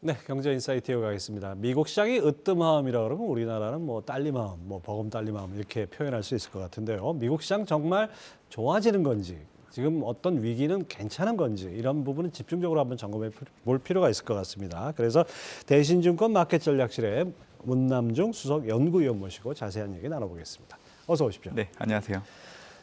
네, 경제인사이트 이어가겠습니다. 미국 시장이 으뜸하음이라 그러면 우리나라는 뭐 딸리마음, 뭐 버금 딸리마음 이렇게 표현할 수 있을 것 같은데요. 미국 시장 정말 좋아지는 건지, 지금 어떤 위기는 괜찮은 건지 이런 부분은 집중적으로 한번 점검해 볼 필요가 있을 것 같습니다. 그래서 대신증권 마켓전략실의 문남중 수석 연구위원 모시고 자세한 얘기 나눠보겠습니다. 어서 오십시오. 네, 안녕하세요.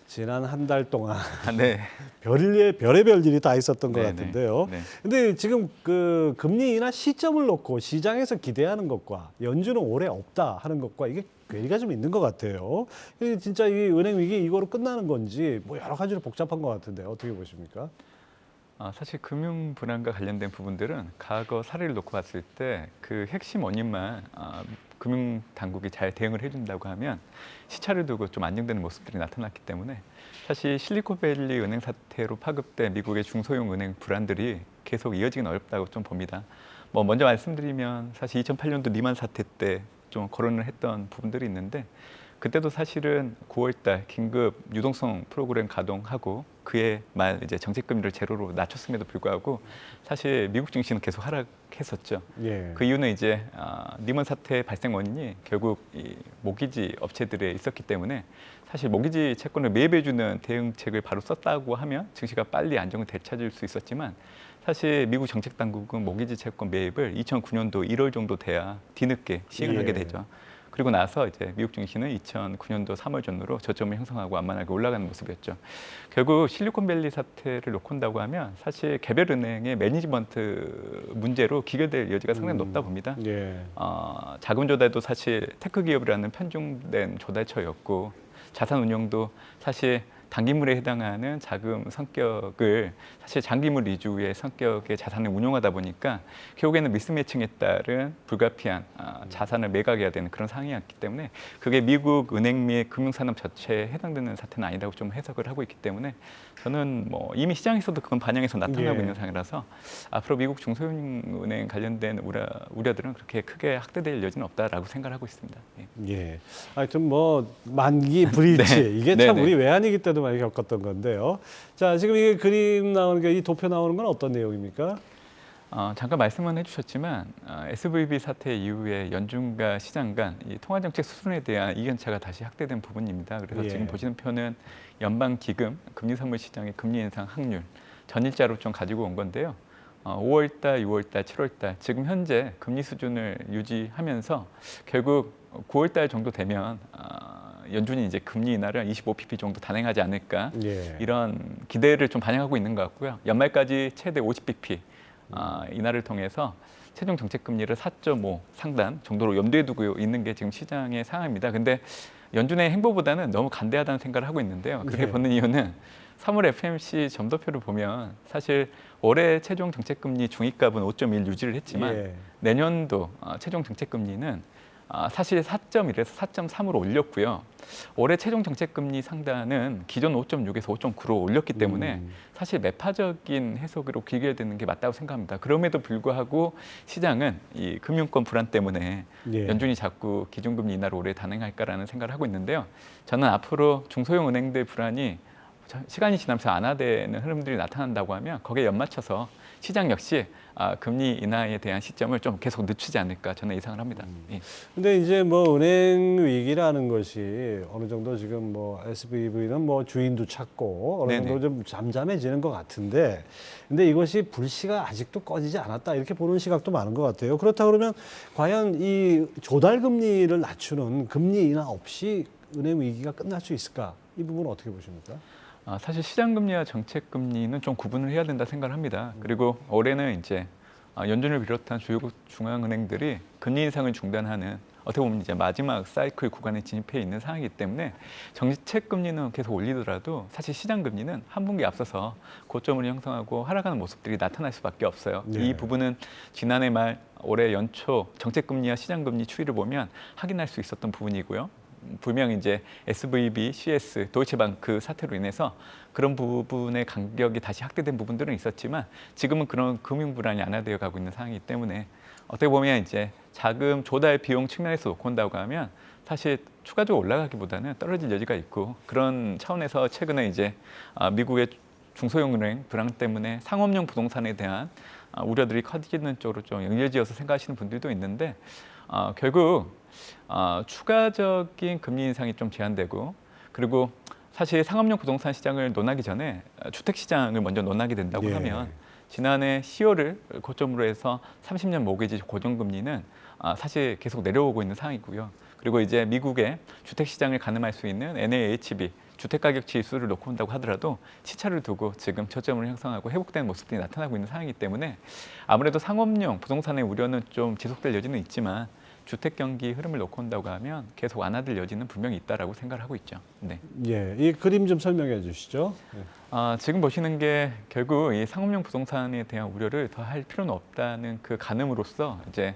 지난 한 달 동안 네. 별의별 일이 다 있었던 것 네, 같은데요. 네. 근데 지금 그 금리 인하 시점을 놓고 시장에서 기대하는 것과 연준은 올해 없다 하는 것과 이게 괴리가 좀 있는 것 같아요. 이게 진짜 이 은행 위기 이거로 끝나는 건지 뭐 여러 가지로 복잡한 것 같은데 어떻게 보십니까? 사실 금융 불안과 관련된 부분들은 과거 사례를 놓고 봤을 때 그 핵심 원인만 금융 당국이 잘 대응을 해준다고 하면 시차를 두고 좀 안정되는 모습들이 나타났기 때문에 사실 실리콘밸리 은행 사태로 파급된 미국의 중소형 은행 불안들이 계속 이어지긴 어렵다고 좀 봅니다. 뭐 먼저 말씀드리면 사실 2008년도 리만 사태 때 좀 거론을 했던 부분들이 있는데 그때도 사실은 9월달 긴급 유동성 프로그램 가동하고 그해 말 이제 정책금리를 제로로 낮췄음에도 불구하고 사실 미국 증시는 계속 하락했었죠. 예. 그 이유는 이제 리먼 사태 발생 원인이 결국 이 모기지 업체들에 있었기 때문에 사실 모기지 채권을 매입해주는 대응책을 바로 썼다고 하면 증시가 빨리 안정을 되찾을 수 있었지만 사실 미국 정책 당국은 모기지 채권 매입을 2009년도 1월 정도 돼야 뒤늦게 시행을 하게 되죠. 그리고 나서 이제 미국 증시는 2009년도 3월 전후로 저점을 형성하고 완만하게 올라가는 모습이었죠. 결국 실리콘밸리 사태를 놓고 온다고 하면 사실 개별 은행의 매니지먼트 문제로 기결될 여지가 상당히 높다 봅니다. 예. 자금 조달도 사실 테크 기업이라는 편중된 조달처였고 자산 운용도 사실 단기물에 해당하는 자금 성격을 사실 장기물 위주의 성격의 자산을 운용하다 보니까 결국에는 미스매칭에 따른 불가피한 자산을 매각해야 되는 그런 상황이었기 때문에 그게 미국 은행 및 금융산업 자체에 해당되는 사태는 아니라고 좀 해석을 하고 있기 때문에 저는 뭐 이미 시장에서도 그건 반영해서 나타나고 있는 상황이라서 앞으로 미국 중소형은행 관련된 우려들은 그렇게 크게 확대될 여지는 없다라고 생각을 하고 있습니다. 예. 예. 하여튼 뭐 만기 불일치 네. 이게 참 네네. 우리 외환위기 때도 많이 겪었던 건데요. 자, 지금 이게 그림 나오는 게 이 도표 나오는 건 어떤 내용입니까? 잠깐 말씀은 해주셨지만 SVB 사태 이후에 연준과 시장 간 이 통화정책 수준에 대한 이견차가 다시 확대된 부분입니다. 그래서 예. 지금 보시는 표는 연방기금, 금리선물 시장의 금리 인상 확률 전일자로 좀 가지고 온 건데요. 5월달, 6월달, 7월달 지금 현재 금리 수준을 유지하면서 결국 9월달 정도 되면 연준이 이제 금리 인하를 25pp 정도 단행하지 않을까 예. 이런 기대를 좀 반영하고 있는 것 같고요. 연말까지 최대 50bp 인하를 통해서 최종 정책 금리를 4.5 상단 정도로 염두에 두고 있는 게 지금 시장의 상황입니다. 근데 연준의 행보보다는 너무 간대하다는 생각을 하고 있는데요. 그렇게 네. 보는 이유는 3월 FMC 점도표를 보면 사실 올해 최종 정책 금리 중위값은 5.1 유지를 했지만 예. 내년도 최종 정책 금리는 사실 4.1에서 4.3으로 올렸고요. 올해 최종 정책금리 상단은 기존 5.6에서 5.9로 올렸기 때문에 사실 매파적인 해석으로 기결되는 게 맞다고 생각합니다. 그럼에도 불구하고 시장은 이 금융권 불안 때문에 예. 연준이 자꾸 기준금리 인하를 올해 단행할까라는 생각을 하고 있는데요. 저는 앞으로 중소형 은행들 불안이 시간이 지나면서 완화되는 흐름들이 나타난다고 하면 거기에 연맞춰서 시장 역시 금리 인하에 대한 시점을 좀 계속 늦추지 않을까 저는 예상을 합니다. 예. 근데 이제 뭐 은행 위기라는 것이 어느 정도 지금 뭐 SVB는 뭐 주인도 찾고 어느 정도 네네. 좀 잠잠해지는 것 같은데, 근데 이것이 불씨가 아직도 꺼지지 않았다 이렇게 보는 시각도 많은 것 같아요. 그렇다 그러면 과연 이 조달 금리를 낮추는 금리 인하 없이 은행 위기가 끝날 수 있을까? 이 부분은 어떻게 보십니까? 사실 시장금리와 정책금리는 좀 구분을 해야 된다 생각을 합니다. 그리고 올해는 이제 연준을 비롯한 주요 중앙은행들이 금리 인상을 중단하는 어떻게 보면 이제 마지막 사이클 구간에 진입해 있는 상황이기 때문에 정책금리는 계속 올리더라도 사실 시장금리는 한 분기 앞서서 고점을 형성하고 하락하는 모습들이 나타날 수밖에 없어요. 네. 이 부분은 지난해 말 올해 연초 정책금리와 시장금리 추이를 보면 확인할 수 있었던 부분이고요. 분명 이제 SVB, CS, 도이체방크 사태로 인해서 그런 부분의 간격이 다시 확대된 부분들은 있었지만 지금은 그런 금융 불안이 완화되어 가고 있는 상황이기 때문에 어떻게 보면 이제 자금 조달 비용 측면에서 놓고 온다고 하면 사실 추가적으로 올라가기보다는 떨어질 여지가 있고 그런 차원에서 최근에 이제 미국의 중소형은행 불황 때문에 상업용 부동산에 대한 우려들이 커지는 쪽으로 좀 연결지어서 생각하시는 분들도 있는데 결국 추가적인 금리 인상이 좀 제한되고 그리고 사실 상업용 부동산 시장을 논하기 전에 주택 시장을 먼저 논하게 된다고 예. 하면 지난해 10월을 고점으로 해서 30년 모기지 고정금리는 사실 계속 내려오고 있는 상황이고요. 그리고 이제 미국의 주택 시장을 가늠할 수 있는 NAHB 주택가격 지수를 놓고 온다고 하더라도 시차를 두고 지금 저점을 형성하고 회복되는 모습들이 나타나고 있는 상황이기 때문에 아무래도 상업용 부동산의 우려는 좀 지속될 여지는 있지만 주택 경기 흐름을 놓고 온다고 하면 계속 완화될 여지는 분명히 있다라고 생각을 하고 있죠. 네. 예, 이 그림 좀 설명해 주시죠. 지금 보시는 게 결국 이 상업용 부동산에 대한 우려를 더 할 필요는 없다는 그 가늠으로써 이제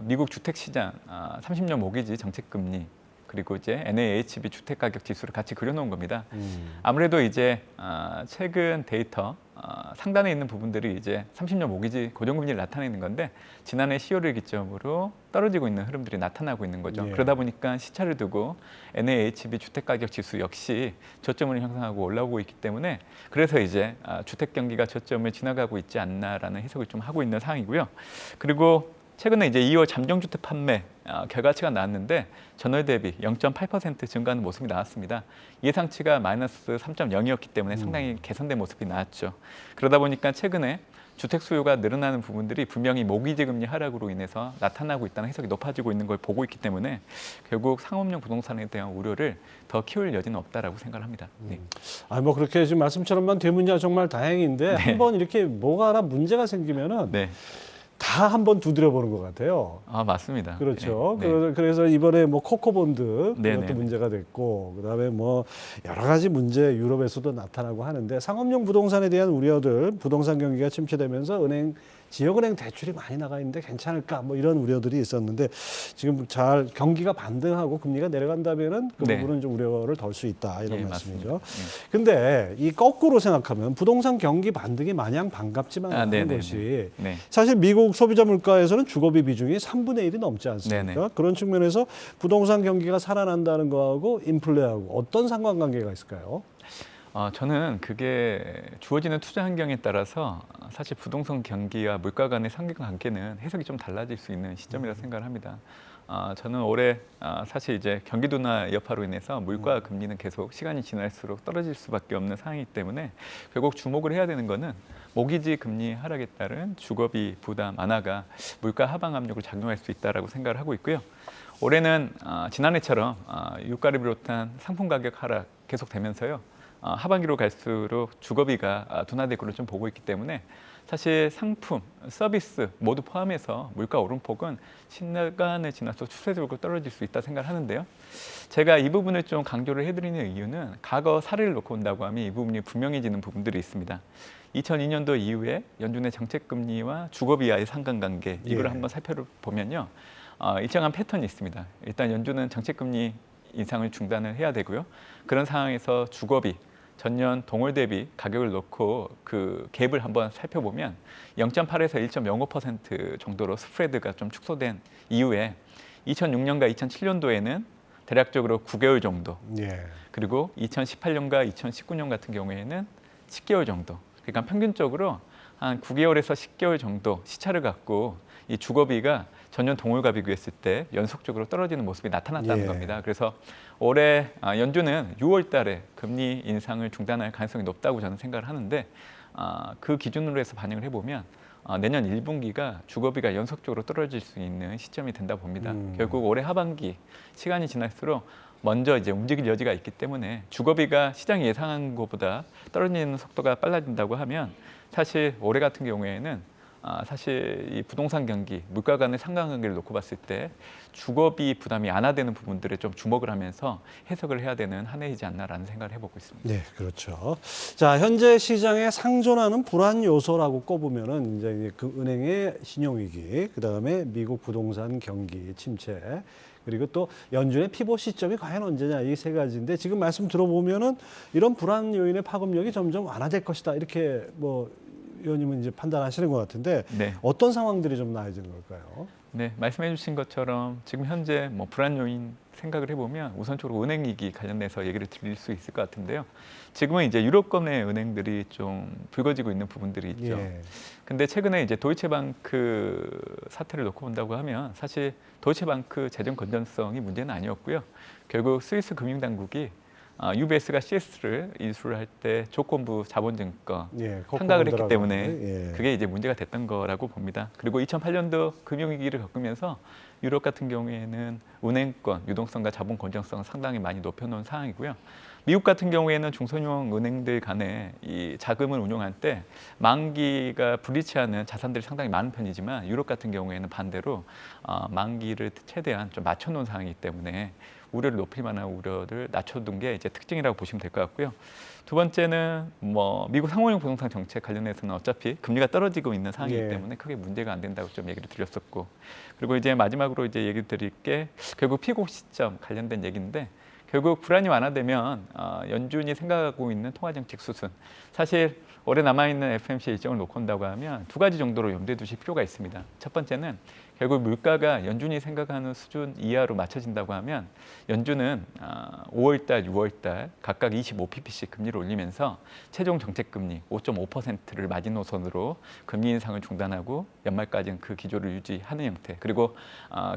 미국 주택 시장 30년 모기지 정책 금리 그리고 이제 NAHB 주택 가격 지수를 같이 그려놓은 겁니다. 아무래도 이제 최근 데이터 상단에 있는 부분들이 이제 30년 모기지 고정금리를 나타내는 건데 지난해 10월을 기점으로 떨어지고 있는 흐름들이 나타나고 있는 거죠. 예. 그러다 보니까 시차를 두고 NAHB 주택 가격 지수 역시 저점을 형성하고 올라오고 있기 때문에 그래서 이제 주택 경기가 저점을 지나가고 있지 않나라는 해석을 좀 하고 있는 상황이고요. 그리고 최근에 이제 2월 잠정주택 판매 결과치가 나왔는데 전월 대비 0.8% 증가하는 모습이 나왔습니다. 예상치가 마이너스 3.0이었기 때문에 상당히 개선된 모습이 나왔죠. 그러다 보니까 최근에 주택 수요가 늘어나는 부분들이 분명히 모기지 금리 하락으로 인해서 나타나고 있다는 해석이 높아지고 있는 걸 보고 있기 때문에 결국 상업용 부동산에 대한 우려를 더 키울 여지는 없다라고 생각을 합니다. 네. 뭐 그렇게 지금 말씀처럼만 되면야 정말 다행인데 네. 한번 이렇게 뭐가 하나 문제가 생기면은 네. 다 한번 두드려 보는 것 같아요. 맞습니다. 그렇죠. 네. 네. 그래서 이번에 뭐 코코본드 네, 그것도 네, 문제가 됐고 그다음에 뭐 여러 가지 문제 유럽에서도 나타나고 하는데 상업용 부동산에 대한 우려들 부동산 경기가 침체되면서 지역은행 대출이 많이 나가 있는데 괜찮을까 뭐 이런 우려들이 있었는데 지금 잘 경기가 반등하고 금리가 내려간다면은 그 네. 부분은 좀 우려를 덜 수 있다 이런 예, 말씀이죠. 맞습니다. 근데 이 거꾸로 생각하면 부동산 경기 반등이 마냥 반갑지만 않은 네네네. 것이 네. 사실 미국 소비자 물가에서는 주거비 비중이 3분의 1이 넘지 않습니까? 네네. 그런 측면에서 부동산 경기가 살아난다는 거하고 인플레하고 어떤 상관관계가 있을까요? 저는 그게 주어지는 투자 환경에 따라서 사실 부동산 경기와 물가 간의 상관관계는 해석이 좀 달라질 수 있는 시점이라 생각을 합니다. 저는 올해 사실 이제 경기 둔화 여파로 인해서 물가 금리는 계속 시간이 지날수록 떨어질 수밖에 없는 상황이기 때문에 결국 주목을 해야 되는 거는 모기지 금리 하락에 따른 주거비 부담 완화가 물가 하방 압력을 작용할 수 있다라고 생각을 하고 있고요. 올해는 지난해처럼 유가를 비롯한 상품 가격 하락 계속되면서요. 하반기로 갈수록 주거비가 둔화될 걸로 좀 보고 있기 때문에 사실 상품, 서비스 모두 포함해서 물가 오름폭은 시간을 지나서 추세적으로 떨어질 수 있다 생각을 하는데요. 제가 이 부분을 좀 강조를 해드리는 이유는 과거 사례를 놓고 온다고 하면 이 부분이 분명해지는 부분들이 있습니다. 2002년도 이후에 연준의 정책금리와 주거비와의 상관관계 이걸 예. 한번 살펴보면요. 일정한 패턴이 있습니다. 일단 연준은 정책금리 인상을 중단을 해야 되고요. 그런 상황에서 주거비 전년 동월 대비 가격을 놓고 그 갭을 한번 살펴보면 0.8에서 1.05% 정도로 스프레드가 좀 축소된 이후에 2006년과 2007년도에는 대략적으로 9개월 정도 예. 그리고 2018년과 2019년 같은 경우에는 10개월 정도 그러니까 평균적으로 한 9개월에서 10개월 정도 시차를 갖고 이 주거비가 전년 동월과 비교했을 때 연속적으로 떨어지는 모습이 나타났다는 예. 겁니다. 그래서 올해 연준은 6월 달에 금리 인상을 중단할 가능성이 높다고 저는 생각을 하는데 그 기준으로 해서 반영을 해보면 내년 1분기가 주거비가 연속적으로 떨어질 수 있는 시점이 된다 봅니다. 결국 올해 하반기 시간이 지날수록 먼저 이제 움직일 여지가 있기 때문에 주거비가 시장이 예상한 것보다 떨어지는 속도가 빨라진다고 하면 사실 올해 같은 경우에는 사실 이 부동산 경기, 물가 간의 상관관계를 놓고 봤을 때 주거비 부담이 완화되는 부분들에 좀 주목을 하면서 해석을 해야 되는 한 해이지 않나라는 생각을 해보고 있습니다. 네, 그렇죠. 자, 현재 시장에 상존하는 불안 요소라고 꼽으면은 이제 그 은행의 신용위기, 그 다음에 미국 부동산 경기 침체, 그리고 또 연준의 피봇 시점이 과연 언제냐 이 세 가지인데 지금 말씀 들어보면은 이런 불안 요인의 파급력이 점점 완화될 것이다 이렇게 뭐 의원님은 이제 판단하시는 것 같은데 네. 어떤 상황들이 좀 나아지는 걸까요? 네, 말씀해 주신 것처럼 지금 현재 뭐 불안 요인 생각을 해보면 우선적으로 은행 위기 관련해서 얘기를 드릴 수 있을 것 같은데요. 지금은 이제 유럽권의 은행들이 좀 불거지고 있는 부분들이 있죠. 예. 근데 최근에 이제 도이체방크 사태를 놓고 본다고 하면 사실 도이체방크 재정 건전성이 문제는 아니었고요. 결국 스위스 금융당국이 UBS가 CS를 인수를 할 때 조건부 자본증권 예, 상각을 했기 코코본드라고 때문에 하는데, 예. 그게 이제 문제가 됐던 거라고 봅니다. 그리고 2008년도 금융위기를 겪으면서 유럽 같은 경우에는 은행권, 유동성과 자본 건전성을 상당히 많이 높여놓은 상황이고요. 미국 같은 경우에는 중소형 은행들 간에 이 자금을 운용할 때 만기가 불이치하는 자산들이 상당히 많은 편이지만 유럽 같은 경우에는 반대로 만기를 최대한 좀 맞춰놓은 상황이기 때문에 우려를 높일 만한 우려를 낮춰둔 게 이제 특징이라고 보시면 될 것 같고요. 두 번째는 뭐 미국 상호형 부동산 정책 관련해서는 어차피 금리가 떨어지고 있는 상황이기 예. 때문에 크게 문제가 안 된다고 좀 얘기를 드렸었고, 그리고 이제 마지막으로 이제 얘기 드릴 게 결국 피고 시점 관련된 얘기인데, 결국 불안이 완화되면 연준이 생각하고 있는 통화정책 수순, 사실 올해 남아있는 FOMC 일정을 놓고 온다고 하면 두 가지 정도로 염두에 두실 필요가 있습니다. 첫 번째는 결국 물가가 연준이 생각하는 수준 이하로 맞춰진다고 하면 연준은 5월달, 6월달 각각 25pp씩 금리를 올리면서 최종 정책금리 5.5%를 마지노선으로 금리 인상을 중단하고 연말까지는 그 기조를 유지하는 형태, 그리고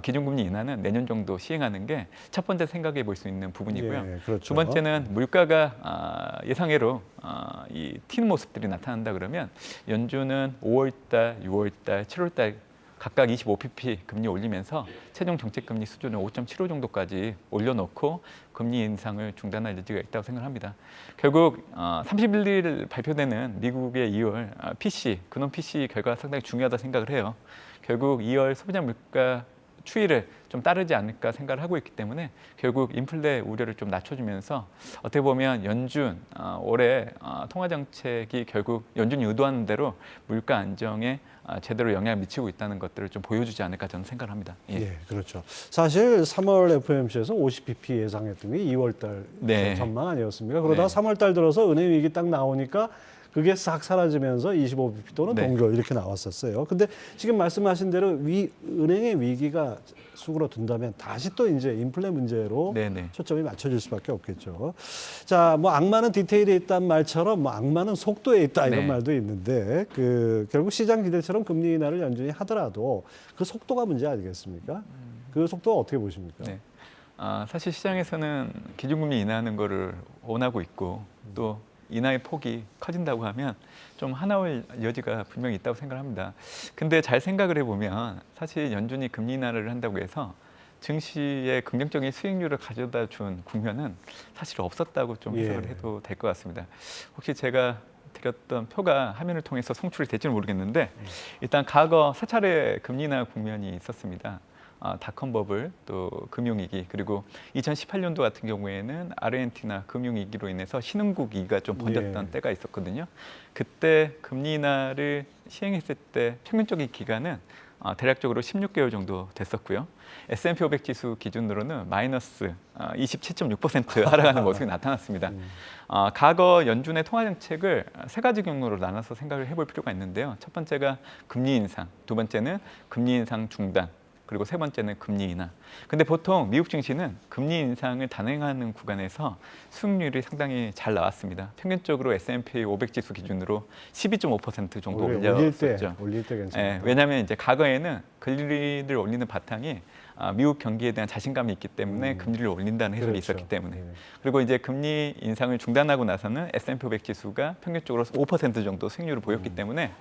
기준금리 인하는 내년 정도 시행하는 게 첫 번째 생각해 볼 수 있는 부분이고요. 예, 그렇죠. 두 번째는 물가가 예상외로 이 튀는 모습들이 나타난다 그러면 연준은 5월달, 6월달, 7월달 각각 25pp 금리 올리면서 최종 정책금리 수준을 5.75 정도까지 올려놓고 금리 인상을 중단할 여지가 있다고 생각합니다. 결국 31일 발표되는 미국의 2월 PC, 근원 PC 결과가 상당히 중요하다 생각을 해요. 결국 2월 소비자 물가 추이를 좀 따르지 않을까 생각을 하고 있기 때문에 결국 인플레 우려를 좀 낮춰주면서 어떻게 보면 연준 올해 통화 정책이 결국 연준이 의도하는 대로 물가 안정에 제대로 영향을 미치고 있다는 것들을 좀 보여주지 않을까 저는 생각을 합니다. 예. 예, 그렇죠. 사실 3월 FOMC에서 50bp 예상했던 게 2월 달 네. 전망 아니었습니까? 그러다가 네. 3월 달 들어서 은행 위기 딱 나오니까 그게 싹 사라지면서 25bp 또는 네. 동결 이렇게 나왔었어요. 근데 지금 말씀하신 대로 은행의 위기가 수그러든다면 다시 또 이제 인플레 문제로 네네. 초점이 맞춰질 수밖에 없겠죠. 자, 뭐 악마는 디테일에 있다는 말처럼 뭐 악마는 속도에 있다 이런 네. 말도 있는데 결국 시장 기대처럼 금리 인하를 연준이 하더라도 그 속도가 문제 아니겠습니까? 그 속도가 어떻게 보십니까? 네. 사실 시장에서는 기준금리 인하하는 거를 원하고 있고 또 인하의 폭이 커진다고 하면 좀 하나의 여지가 분명히 있다고 생각합니다. 근데 잘 생각을 해보면 사실 연준이 금리 인하를 한다고 해서 증시에 긍정적인 수익률을 가져다 준 국면은 사실 없었다고 좀 해석을 해도 될 것 같습니다. 혹시 제가 드렸던 표가 화면을 통해서 송출이 될지는 모르겠는데 일단 과거 4차례 금리 인하 국면이 있었습니다. 닷컴 버블, 또 금융위기, 그리고 2018년도 같은 경우에는 아르헨티나 금융위기로 인해서 신흥국 위기가 좀 번졌던 때가 있었거든요. 그때 금리 인하를 시행했을 때 평균적인 기간은 대략적으로 16개월 정도 됐었고요. S&P 500 지수 기준으로는 마이너스 27.6% 하락하는 모습이 나타났습니다. 과거 연준의 통화 정책을 세 가지 경로로 나눠서 생각을 해볼 필요가 있는데요. 첫 번째가 금리 인상, 두 번째는 금리 인상 중단, 그리고 세 번째는 금리 인하. 근데 보통 미국 증시는 금리 인상을 단행하는 구간에서 수익률이 상당히 잘 나왔습니다. 평균적으로 S&P 500 지수 기준으로 12.5% 정도 올렸었죠. 올릴 때 괜찮아요. 예, 왜냐하면 이제 과거에는 금리를 올리는 바탕이 미국 경기에 대한 자신감이 있기 때문에 금리를 올린다는 해석이 그렇죠. 있었기 때문에. 그리고 이제 금리 인상을 중단하고 나서는 S&P 500 지수가 평균적으로 5% 정도 수익률을 보였기 때문에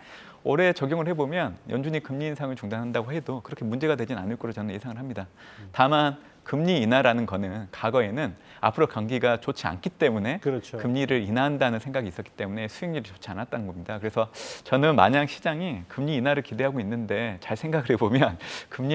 올해 적용을 해보면 연준이 금리 인상을 중단한다고 해도 그렇게 문제가 되진 않을 거로 저는 예상을 합니다. 다만 금리 인하라는 거는 과거에는 앞으로 경기가 좋지 않기 때문에 그렇죠. 금리를 인하한다는 생각이 있었기 때문에 수익률이 좋지 않았다는 겁니다. 그래서 저는 만약 시장이 금리 인하를 기대하고 있는데 잘 생각을 해보면 금리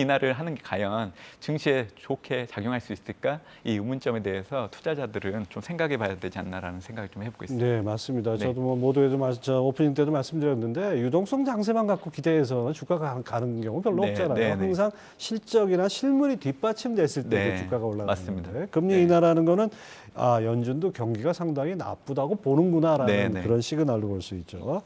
인하를 하는 게 과연 증시에 좋게 작용할 수 있을까? 이 의문점에 대해서 투자자들은 좀 생각해 봐야 되지 않나라는 생각을 좀 해보고 있습니다. 네, 맞습니다. 네. 저도 뭐 모두에도 오프닝 때도 말씀드렸는데 유동성 장세만 갖고 기대해서 주가가 가는 경우 별로 네, 없잖아요. 네, 네. 항상 실적이나 실물이 수출이 뒷받침됐을 때 네, 그 주가가 올라가는 맞습니다. 건데 금리 네. 인하라는 거는 연준도 경기가 상당히 나쁘다고 보는구나라는 네, 네. 그런 시그널로 볼 수 있죠.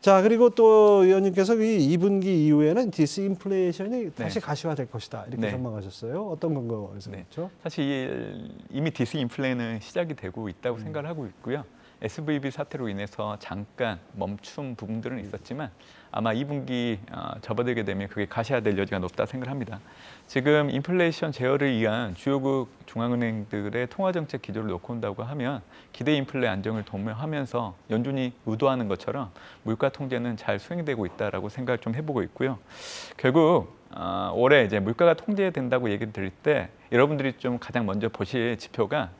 자, 그리고 또 의원님께서 이 2분기 이후에는 디스인플레이션이 다시 가시화될 것이다 이렇게 네. 전망하셨어요. 어떤 근거에서 네. 그렇죠? 사실 이미 디스인플레는 시작이 되고 있다고 생각을 하고 있고요. SVB 사태로 인해서 잠깐 멈춘 부분들은 있었지만 아마 2분기 접어들게 되면 그게 가시화될 여지가 높다 생각을 합니다. 지금 인플레이션 제어를 위한 주요국 중앙은행들의 통화정책 기조를 놓고 온다고 하면 기대 인플레 안정을 도모하면서 연준이 의도하는 것처럼 물가 통제는 잘 수행되고 있다라고 생각을 좀 해보고 있고요. 결국 올해 이제 물가가 통제된다고 얘기를 드릴 때 여러분들이 좀 가장 먼저 보실 지표가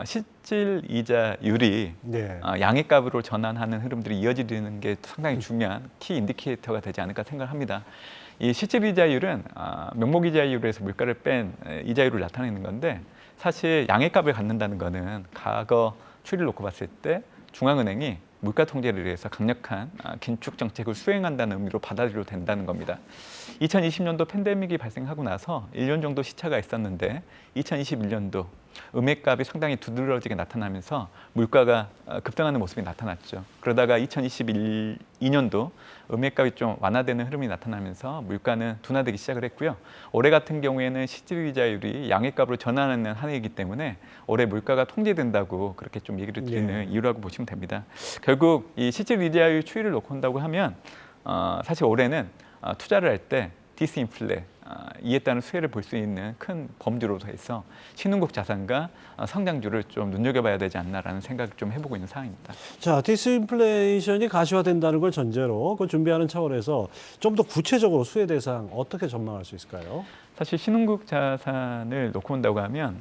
실질 이자율이 네. 양액값으로 전환하는 흐름들이 이어지는 게 상당히 중요한 키 인디케이터가 되지 않을까 생각합니다. 이 실질 이자율은 명목 이자율에서 물가를 뺀 이자율을 나타내는 건데 사실 양액값을 갖는다는 거는 과거 추이를 놓고 봤을 때 중앙은행이 물가 통제를 위해서 강력한 긴축 정책을 수행한다는 의미로 받아들여도 된다는 겁니다. 2020년도 팬데믹이 발생하고 나서 1년 정도 시차가 있었는데 2021년도 음액값이 상당히 두드러지게 나타나면서 물가가 급등하는 모습이 나타났죠. 그러다가 2022년도 음액값이 좀 완화되는 흐름이 나타나면서 물가는 둔화되기 시작을 했고요. 올해 같은 경우에는 실질이자율이 양액값으로 전환하는 한 해이기 때문에 올해 물가가 통제된다고 그렇게 좀 얘기를 드리는 이유라고 보시면 됩니다. 결국 이 실질이자율 추이를 놓고 온다고 하면 사실 올해는 투자를 할 때 디스인플레 이에 따른 수혜를 볼 수 있는 큰 범주로 해서 신흥국 자산과 성장주를 좀 눈여겨봐야 되지 않나라는 생각을 좀 해보고 있는 상황입니다. 자, 디스인플레이션이 가시화된다는 걸 전제로 그 준비하는 차원에서 좀 더 구체적으로 수혜 대상 어떻게 전망할 수 있을까요? 사실 신흥국 자산을 놓고 온다고 하면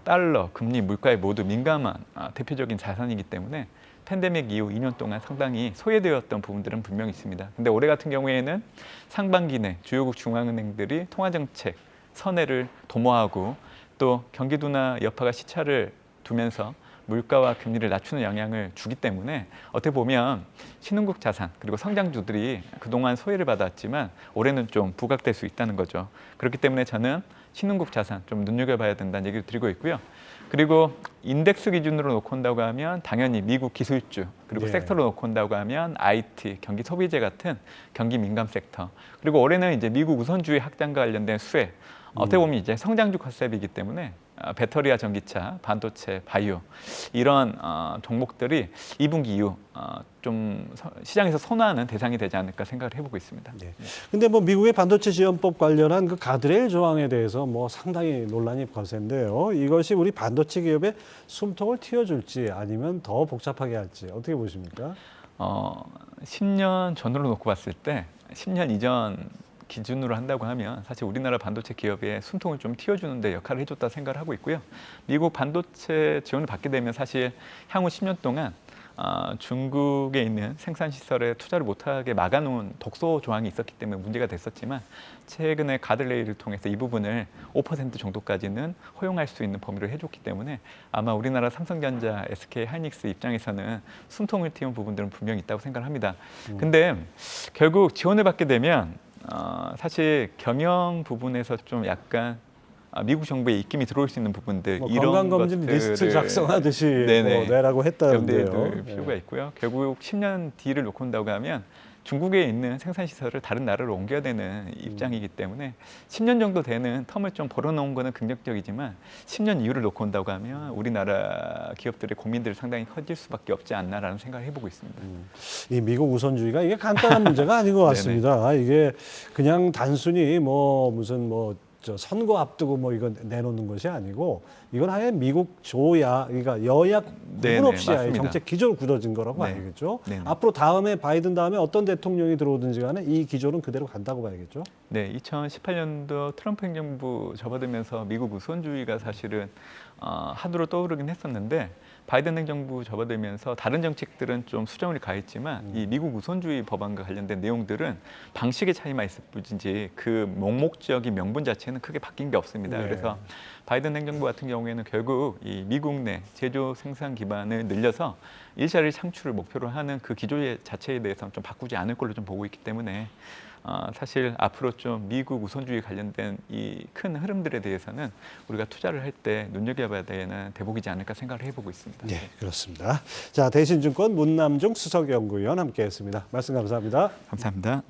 달러, 금리, 물가에 모두 민감한 대표적인 자산이기 때문에 팬데믹 이후 2년 동안 상당히 소외되었던 부분들은 분명히 있습니다. 근데 올해 같은 경우에는 상반기 내 주요국 중앙은행들이 통화정책 선회를 도모하고 또 경기 둔화 여파가 시차를 두면서 물가와 금리를 낮추는 영향을 주기 때문에 어떻게 보면 신흥국 자산 그리고 성장주들이 그동안 소외를 받았지만 올해는 좀 부각될 수 있다는 거죠. 그렇기 때문에 저는 신흥국 자산 좀 눈여겨봐야 된다는 얘기를 드리고 있고요. 그리고 인덱스 기준으로 놓고 온다고 하면 당연히 미국 기술주 그리고 네. 섹터로 놓고 온다고 하면 IT, 경기 소비재 같은 경기 민감 섹터 그리고 올해는 이제 미국 우선주의 확장과 관련된 수혜 어떻게 보면 이제 성장주 컨셉이기 때문에 배터리와 전기차, 반도체, 바이오 이런 종목들이 2분기 이후 좀 시장에서 선호하는 대상이 되지 않을까 생각을 해보고 있습니다. 네. 근데 뭐 미국의 반도체 지원법 관련한 그 가드레일 조항에 대해서 뭐 상당히 논란이 거센데요. 이것이 우리 반도체 기업의 숨통을 틔워줄지 아니면 더 복잡하게 할지 어떻게 보십니까? 10년 전으로 놓고 봤을 때 10년 이전 기준으로 한다고 하면 사실 우리나라 반도체 기업의 숨통을 좀 틔워주는 데 역할을 해줬다 생각을 하고 있고요. 미국 반도체 지원을 받게 되면 사실 향후 10년 동안 중국에 있는 생산시설에 투자를 못하게 막아놓은 독소 조항이 있었기 때문에 문제가 됐었지만 최근에 가드레일을 통해서 이 부분을 5% 정도까지는 허용할 수 있는 범위로 해줬기 때문에 아마 우리나라 삼성전자, SK 하이닉스 입장에서는 숨통을 틔운 부분들은 분명히 있다고 생각합니다. 근데 결국 지원을 받게 되면 사실 경영 부분에서 좀 약간 미국 정부의 입김이 들어올 수 있는 부분들 뭐 이런 건강검진 리스트 작성하듯이 네네. 뭐 내라고 했다는데요. 염두에 둘 필요가 있고요. 결국 10년 뒤를 놓고 온다고 하면 중국에 있는 생산 시설을 다른 나라로 옮겨야 되는 입장이기 때문에 10년 정도 되는 텀을 좀 벌어놓은 거는 긍정적이지만 10년 이후를 놓고 온다고 하면 우리나라 기업들의 고민들이 상당히 커질 수밖에 없지 않나라는 생각을 해보고 있습니다. 이 미국 우선주의가 이게 간단한 문제가 아닌 것 같습니다. 이게 그냥 단순히 뭐 무슨 뭐 선거 앞두고 뭐 이건 내놓는 것이 아니고 이건 아예 미국 조야 그러니까 여야 구분 없이 아예 맞습니다. 정책 기조로 굳어진 거라고 네. 봐야겠죠. 네네. 앞으로 다음에 바이든 다음에 어떤 대통령이 들어오든지 간에 이 기조는 그대로 간다고 봐야겠죠. 네, 2018년도 트럼프 행정부 접어들면서 미국 우선주의가 사실은 하두로 떠오르긴 했었는데 바이든 행정부 접어들면서 다른 정책들은 좀 수정을 가했지만 이 미국 우선주의 법안과 관련된 내용들은 방식의 차이만 있을 뿐이지 그 목적인 명분 자체는 크게 바뀐 게 없습니다. 네. 그래서 바이든 행정부 같은 경우에는 결국 이 미국 내 제조 생산 기반을 늘려서 일자리 창출을 목표로 하는 그 기조 자체에 대해서는 좀 바꾸지 않을 걸로 좀 보고 있기 때문에 사실 앞으로 좀 미국 우선주의 관련된 이 큰 흐름들에 대해서는 우리가 투자를 할 때 눈여겨봐야 되는 대목이지 않을까 생각을 해보고 있습니다. 네, 그렇습니다. 자, 대신증권 문남중 수석연구위원 함께했습니다. 말씀 감사합니다. 감사합니다.